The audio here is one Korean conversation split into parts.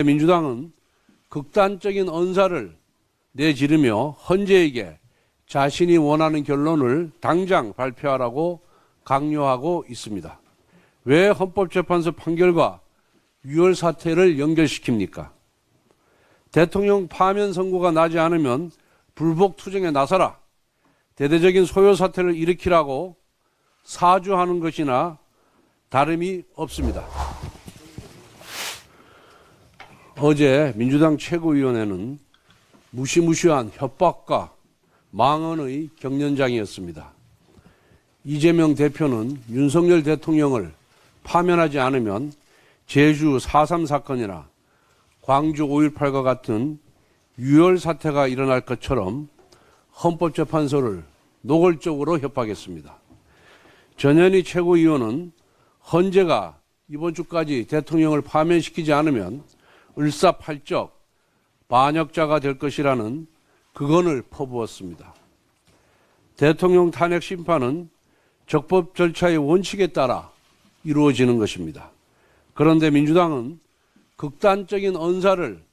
민주당은 극단적인 언사를 내지르며 헌재에게 자신이 원하는 결론을 당장 발표하라고 강요하고 있습니다. 왜 헌법재판소 판결과 유혈 사태를 연결시킵니까? 대통령 파면 선고가 나지 않으면 불복 투쟁에 나서라. 대대적인 소요 사태를 일으키라고 사주하는 것이나 다름이 없습니다. 어제 민주당 최고위원회는 무시무시한 협박과 망언의 경연장이었습니다. 이재명 대표는 윤석열 대통령을 파면하지 않으면 제주 4.3 사건이나 광주 5.18과 같은 유혈 사태가 일어날 것처럼 헌법재판소를 노골적으로 협박했습니다. 전현희 최고위원은 헌재가 이번 주까지 대통령을 파면시키지 않으면 을사팔적 반역자가 될 것이라는 극언을 퍼부었습니다. 대통령 탄핵 심판은 적법 절차의 원칙에 따라 이루어지는 것입니다. 그런데 민주당은 극단적인 언사를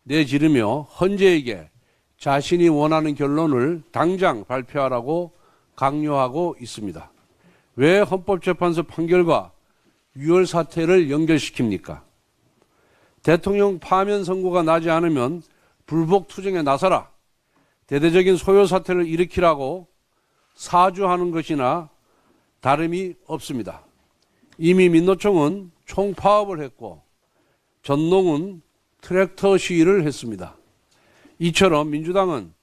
내지르며 헌재에게 자신이 원하는 결론을 당장 발표하라고 강요하고 있습니다. 왜 헌법재판소 판결과 유혈 사태를 연결시킵니까? 대통령 파면 선고가 나지 않으면 불복 투쟁에 나서라. 대대적인 소요 사태를 일으키라고 사주하는 것이나 다름이 없습니다. 이미 민노총은 총파업을 했고 전농은 트랙터 시위를 했습니다. 이처럼 민주당은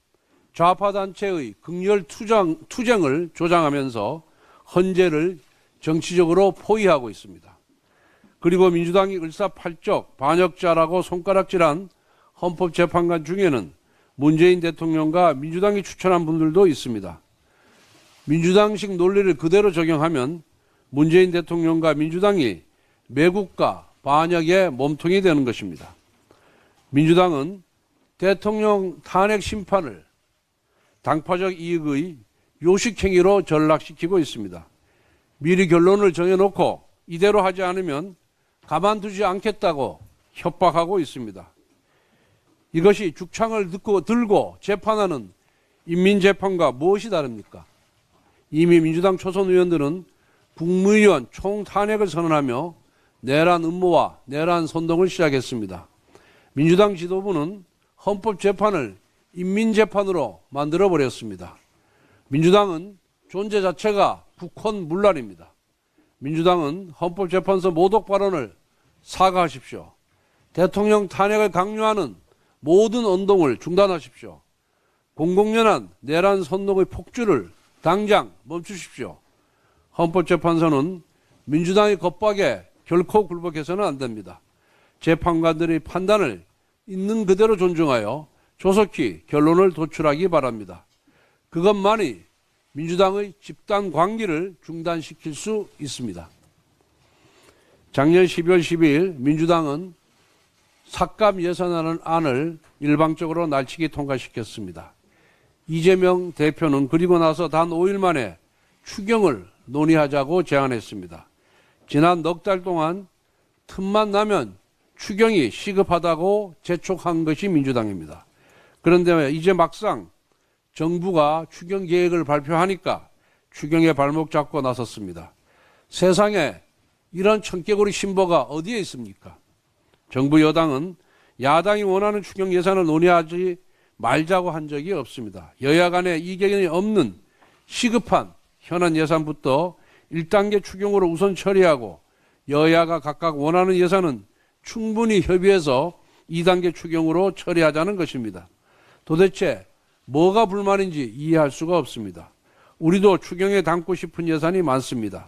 좌파단체의 극렬 투쟁을 조장하면서 헌재를 정치적으로 포위하고 있습니다. 그리고 민주당이 을사팔적 반역자라고 손가락질한 헌법재판관 중에는 문재인 대통령과 민주당이 추천한 분들도 있습니다. 민주당식 논리를 그대로 적용하면 문재인 대통령과 민주당이 매국가 반역의 몸통이 되는 것입니다. 민주당은 대통령 탄핵 심판을 당파적 이익의 요식행위로 전락시키고 있습니다. 미리 결론을 정해놓고 이대로 하지 않으면 가만두지 않겠다고 협박하고 있습니다. 이것이 죽창을 들고 재판하는 인민재판과 무엇이 다릅니까? 이미 민주당 초선 의원들은 국무위원 총탄핵을 선언하며 내란 음모와 내란 선동을 시작했습니다. 민주당 지도부는 헌법재판을 인민재판으로 만들어버렸습니다. 민주당은 존재 자체가 국헌문란입니다. 민주당은 헌법재판소 모독 발언을 사과하십시오. 대통령 탄핵을 강요하는 모든 운동을 중단하십시오. 공공연한 내란 선동의 폭주를 당장 멈추십시오. 헌법재판소는 민주당의 겁박에 결코 굴복해서는 안 됩니다. 재판관들의 판단을 있는 그대로 존중하여 조속히 결론을 도출하기 바랍니다. 그것만이 민주당의 집단 광기를 중단시킬 수 있습니다. 작년 12월 12일 민주당은 삭감 예산하는 안을 일방적으로 날치기 통과시켰습니다. 이재명 대표는 그리고 나서 단 5일 만에 추경을 논의하자고 제안했습니다. 지난 넉 달 동안 틈만 나면 추경이 시급하다고 재촉한 것이 민주당입니다. 그런데 이제 막상 정부가 추경 계획을 발표하니까 추경에 발목 잡고 나섰습니다. 세상에 이런 청개구리 신보가 어디에 있습니까? 정부 여당은 야당이 원하는 추경 예산을 논의하지 말자고 한 적이 없습니다. 여야 간에 이견이 없는 시급한 현안 예산부터 1단계 추경으로 우선 처리하고 여야가 각각 원하는 예산은 충분히 협의해서 2단계 추경으로 처리하자는 것입니다. 도대체 뭐가 불만인지 이해할 수가 없습니다. 우리도 추경에 담고 싶은 예산이 많습니다.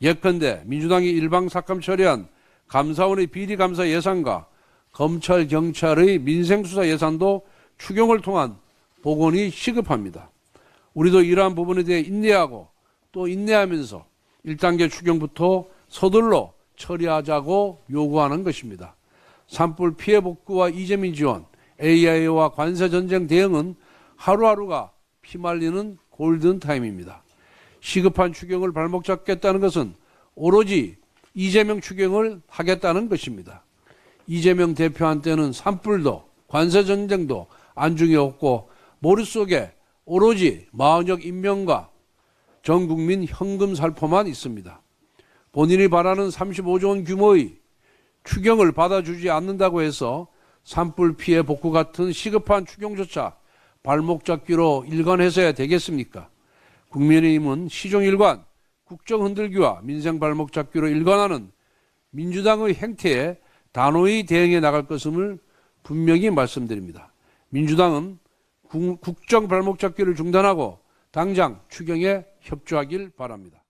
예컨대 민주당이 일방 삭감 처리한 감사원의 비리감사 예산과 검찰, 경찰의 민생수사 예산도 추경을 통한 복원이 시급합니다. 우리도 이러한 부분에 대해 인내하고 또 인내하면서 1단계 추경부터 서둘러 처리하자고 요구하는 것입니다. 산불 피해 복구와 이재민 지원, AI와 관세 전쟁 대응은 하루하루가 피말리는 골든타임입니다. 시급한 추경을 발목 잡겠다는 것은 오로지 이재명 추경을 하겠다는 것입니다. 이재명 대표한테는 산불도 관세전쟁도 안중에 없고 머릿속에 오로지 마흔역 임명과 전 국민 현금 살포만 있습니다. 본인이 바라는 35조 원 규모의 추경을 받아주지 않는다고 해서 산불 피해 복구 같은 시급한 추경조차 발목 잡기로 일관해서야 되겠습니까? 국민의힘은 시종일관 국정 흔들기와 민생 발목 잡기로 일관하는 민주당의 행태에 단호히 대응해 나갈 것임을 분명히 말씀드립니다. 민주당은 국정 발목 잡기를 중단하고 당장 추경에 협조하길 바랍니다.